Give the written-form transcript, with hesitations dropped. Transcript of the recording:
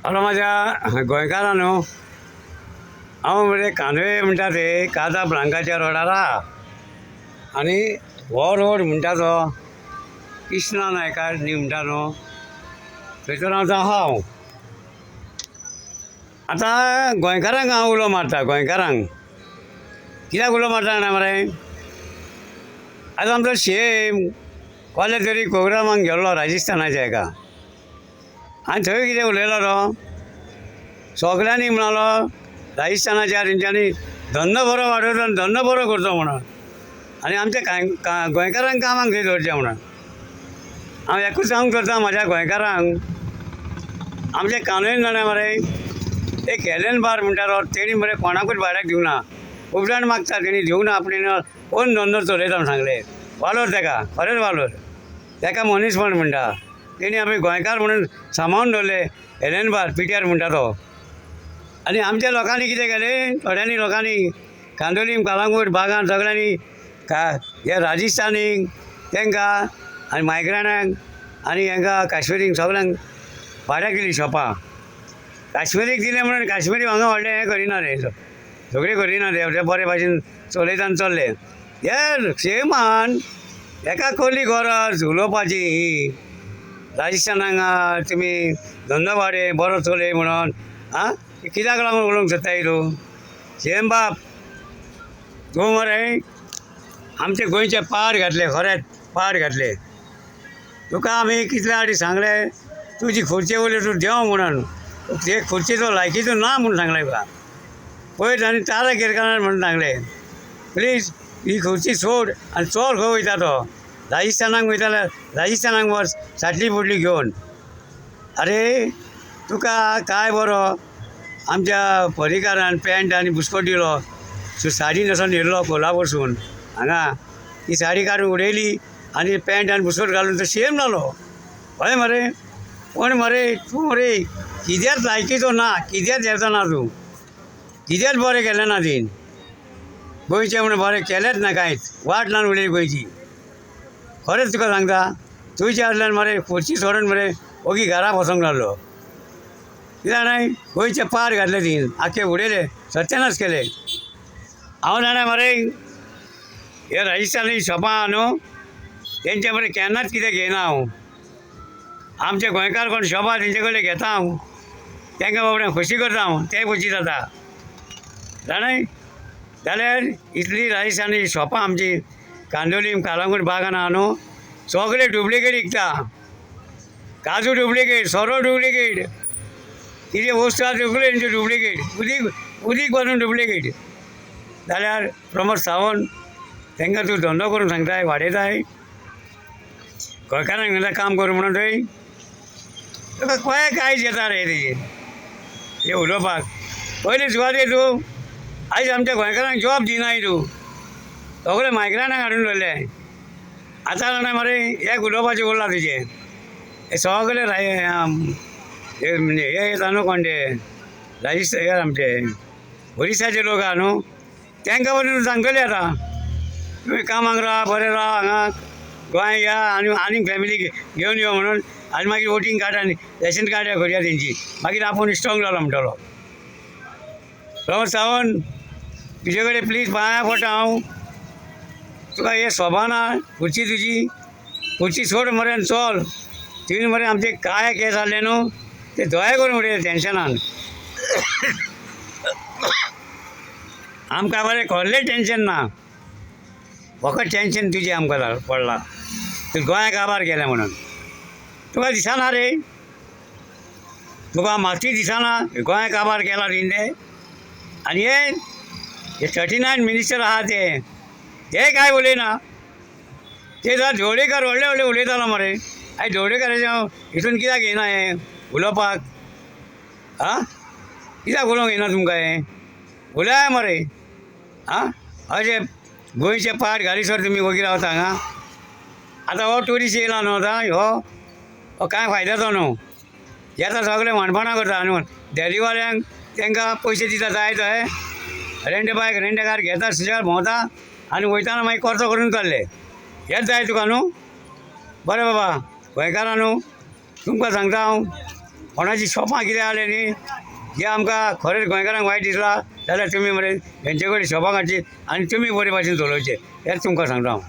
Hello माझ्या गोंयकारांनो, हांव म्हणजे कांदोळे म्हणटा ते काजा ब्लांकाच्या रोडार आहा आनी हो रोड म्हणटा तो कृष्णा नायकार न्ही म्हणटा न्हू, थंयसर हांव हांव आतां गोंयकारांक हांव उलो मारता. गोंयकारांक कित्याक उलो मारता जाणा मरे, आतां आमचो सीएम कसल्या तरी प्रोग्रामाक गेल्लो राजस्थानाच्या हेका, आनी थंय कितें उलयलो तो, सगल्यांनी म्हणालो राजस्थानाच्या तेंच्यांनी धंदो बरो वाडोवचो आनी धंदो बरो करचो म्हणून, आनी आमच्या गोंयकारांक कामाक थंय दवरचें म्हणून. हांव एकूच सांगूंक सोदतां म्हाज्या गोंयकारांक, आमचे कांदोळेन जाणा मरे एक हेलेन बार म्हणटा तो, तेणी मरे कोणाकूच भाड्याक दिवं ना. खूब जाण मागता, तेणी दिवं ना, आपणे कोण धंदो चलयता म्हूण सांगलें. वालोर तेका, खरेंच वालोर, तेका मनीसपण म्हणटा. तेणी आमी गोंयकार म्हणून सांबाळून दवरले. हेलेन बार पिट्यार म्हणटा तो. आनी आमच्या लोकांनी कितें केलें, थोड्यांनी लोकांनी कांदोलीम, कालांगूट बागान सगळ्यांनी हे राजस्थानीक तेंकां आनी मायग्रांटांक आनी हांकां काश्मिरीक सगळ्यांक भाड्याक दिलीं शॉपां. काश्मिरीक दिलें म्हणून काश्मिरी हांगा व्हडलें हें करिना रे, झगडी करिना ते बरे भाशेन चलयता आनी चल्ले. हे सेमान हेका कसली गरज उलोवपाची ही, राजस्थानाक तुमी धंदो वाडय बरो चलय म्हणून, आं कित्याक लागून उलोवंक सोदताय तूं? सेम बाब, तूं मरे आमचे गोंयचे पाड घातले, खरेंच पाड घातले. तुका आमी कितले फावटी सांगलें, तुजी खुर्चे वयली तूं देंव म्हणून, ते खुर्चेचो लायकीचो ना म्हणून सांगलें तुका. पयर तांणी तारा गिरकानार म्हणून सांगलें, प्लीज ही खुर्ची सोड आनी चल खंय वयता तो. राजस्थानाक वयता जाल्यार राजस्थानाक वच साटली फुटली घेवन. अरे तुका काय बरो आमच्या पर्रीकारान पॅन्ट आनी बुसकोट दिलो, साडी न्हेसोन येयल्लो कोल्हापूरसून हांगा, ती साडी काडून उडयली आनी पॅन्ट आनी बुसकोट घालून तो सीएम जालो. हय मरे, पूण मरे तूं मरे कित्याच लायकीचो ना, कित्याच येता ना तूं, कित्याच बरें केलें ना तीन. गोंयचें म्हणून बरें केलेंच ना कांयच, वाट लावन उडयली गोंयची. खरेंच तुका सांगता, तुयचे आसल्यार मरे खुर्ची सोडून मरे ओगी घरा बसोंक लागलो. कित्याक जाणाय, गोंयचे पाड घातले तीन, आख्खे उडयले, सत्यानाश केले. हांव जाणा मरे हे राजस्थानी शॉपां आहा न्हू, तेंचे मरे केन्नाच कितें घेयना हांव. आमचे गोंयकार कोण शॉप आहा तेंचे कडले घेता हांव, तेंकां बाबड्यांक खोशी करता हांव, तें खोशी जाता जाणाय. जाल्यार इतली राजस्थानी शॉपां आमची कांदोलीम, कालांगूट बागान आहा न्हू, सगळे डुप्लिकेट विकता. काजू डुप्लिकेट, सोरो डुप्लिकेट, कितें वस्तू आहा सगळ्यो डुप्लिकेट, उदीक पासून डुप्लिकेट. जाल्यार प्रमोद सावंत तेंकां तूं धंदो करूंक सांगताय, वाडयताय, गोंयकारांक म्हणटा काम करूं म्हणून थंय तुका खंय कांयच येता रे तेजेर हे उलोवपाक. पयलीं सुवातेर तूं आयज आमच्या गोंयकारांक जॉब दिनाय, तूं सगळे मायग्रांटाक हाडून दवरले. आतां जाणा मरे एक उलोवपाचें उरलां तुजें, हे सगळे म्हणजे हे येता न्हू कोण ते राजस्थान, हे आमचे ओरिसाचे लोक आहा न्हू, तेंकां वचून सांगतले आतां तुमी कामाक राहा, बरें राहा, हांगा गोंय या आनी फॅमिली घेवन यो म्हणून, आनी मागीर वोटींग कार्ड आनी रेशन कार्ड करया तेंची, मागीर आपूण स्ट्रॉंग जालो म्हणटलो. प्रमोद सावंत तुजे कडेन प्लीज पांयां पडटा हांव, तुका हे सोबाना खुर्ची तुजी, खुर्ची सोड मरे आनी चल. तुवें मरे आमचे काय केस जाल्ले न्हू, ते दोळे करून उडयले टेन्शनान. आमकां मरे कसलेंच टेन्शन ना, फकत टेन्शन तुजें आमकां पडलां, तूं गोंया काबार केलें म्हणून. तुका दिसना रे, तुका मात्शी दिसना गोंया काबार केला तेणें. आनी हे 39 मिनिस्टर आहा ते काय उलयना, ते जाल्यार ढवळीकर व्हडले व्हडले उलयतालो मरे. आयज ढवळीकराच्या हितून कित्याक येना हें उलोवपाक, आं कित्याक उलोवंक येना तुमकां हें, उलया मरे. आं अशें गोंयचे पाड घालीसर तुमी वगीर रावता हांगा. आतां हो ट्युरिस्ट येयला न्हू, आतां हो कांय फायद्याचो न्हू, येता सगळे माणपणां करता न्हू. देलीवाल्यांक तेंकां पयशे दिता जाय थंय, रेंट बायक रेंट कार घेता, सुशेगाद भोंवता आनी वयताना मागीर खर्च करून चल्ले. हेंच जाय तुका न्हू. बरें बाबा गोंयकारां न्हू, तुमकां सांगता हांव, कोणाची शॉपां कितें जालें न्ही जे आमकां खरेंच गोंयकारांक वायट दिसला जाल्यार तुमी मरे हेंचे कडेन शॉपां काडची आनी तुमी बरे भाशेन चलोवचे हेंच तुमकां सांगता हांव.